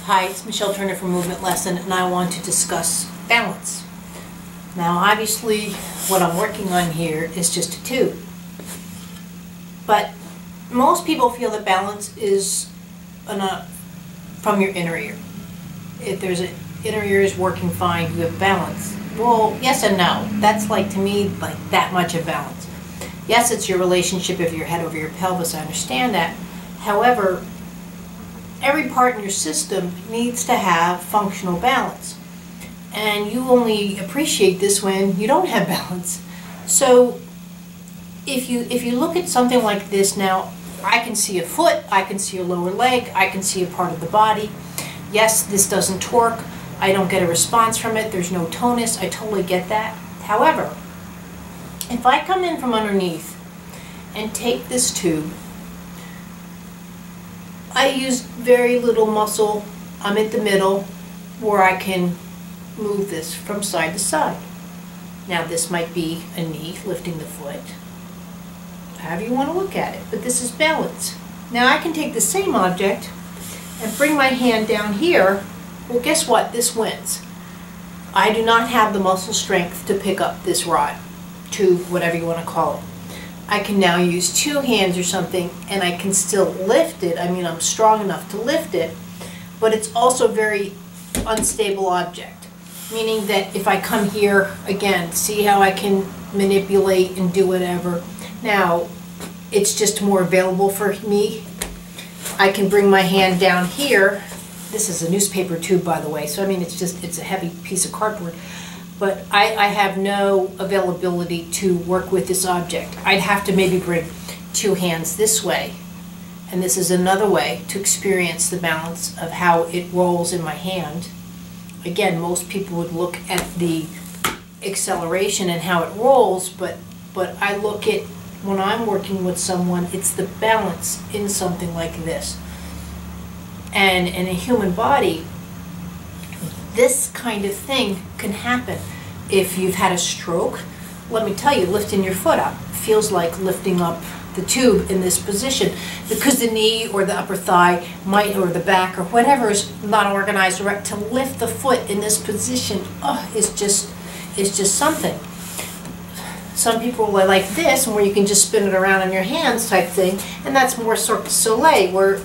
Hi, it's Michelle Turner from Movement Lesson, and I want to discuss balance. Now, obviously, what I'm working on here is just a tube. But most people feel that balance is from your inner ear. If there's an inner ear is working fine, you have balance. Well, yes and no. That's to me, that much of balance. Yes, it's your relationship of your head over your pelvis. I understand that. However, every part in your system needs to have functional balance. And you only appreciate this when you don't have balance. So if you look at something like this now, I can see a foot, I can see a lower leg, I can see a part of the body. Yes, this doesn't torque. I don't get a response from it. There's no tonus. I totally get that. However, if I come in from underneath and take this tube, I use very little muscle. I'm at the middle where I can move this from side to side. Now this might be a knee lifting the foot, however you want to look at it, but this is balance. Now I can take the same object and bring my hand down here. Well, guess what? This wins. I do not have the muscle strength to pick up this rod, tube, whatever you want to call it. I can now use two hands or something and I can still lift it. I mean, I'm strong enough to lift it, but it's also a very unstable object. Meaning that if I come here, again, see how I can manipulate and do whatever. Now, it's just more available for me. I can bring my hand down here. This is a newspaper tube, by the way, so I mean, it's a heavy piece of cardboard. But I have no availability to work with this object. I'd have to maybe bring two hands this way, and this is another way to experience the balance of how it rolls in my hand. Again, most people would look at the acceleration and how it rolls, but I look at, when I'm working with someone, it's the balance in something like this. And in a human body, this kind of thing can happen. If you've had a stroke, let me tell you, lifting your foot up feels like lifting up the tube in this position, because the knee or the upper thigh might, or the back or whatever is not organized right to lift the foot in this position. It's just something. Some people are like this, where you can just spin it around on your hands type thing, and that's more Cirque du Soleil, where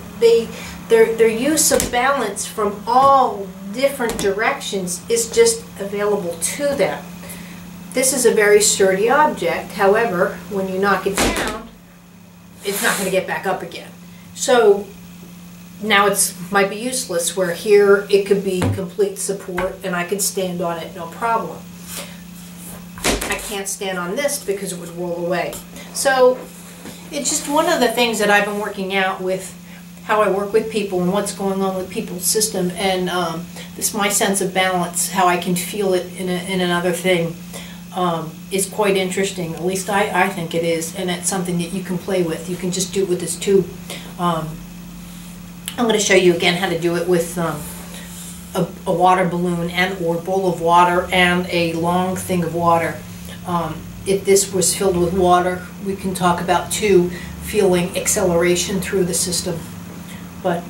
their use of balance from all different directions is just available to them. This is a very sturdy object. However, when you knock it down, it's not going to get back up again. So now it might be useless, where here it could be complete support and I could stand on it no problem. I can't stand on this because it would roll away. So it's just one of the things that I've been working out with how I work with people and what's going on with people's system, and this my sense of balance, how I can feel it in another thing, is quite interesting. At least I think it is, and it's something that you can play with. You can just do it with this tube. I'm going to show you again how to do it with a water balloon or bowl of water and a long thing of water. If this was filled with water, we can talk about feeling acceleration through the system. But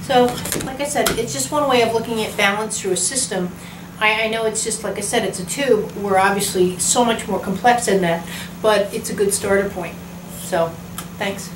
so, like I said, it's just one way of looking at balance through a system. I know it's just, like I said, it's a tube. We're obviously so much more complex than that, but it's a good starter point. So, thanks.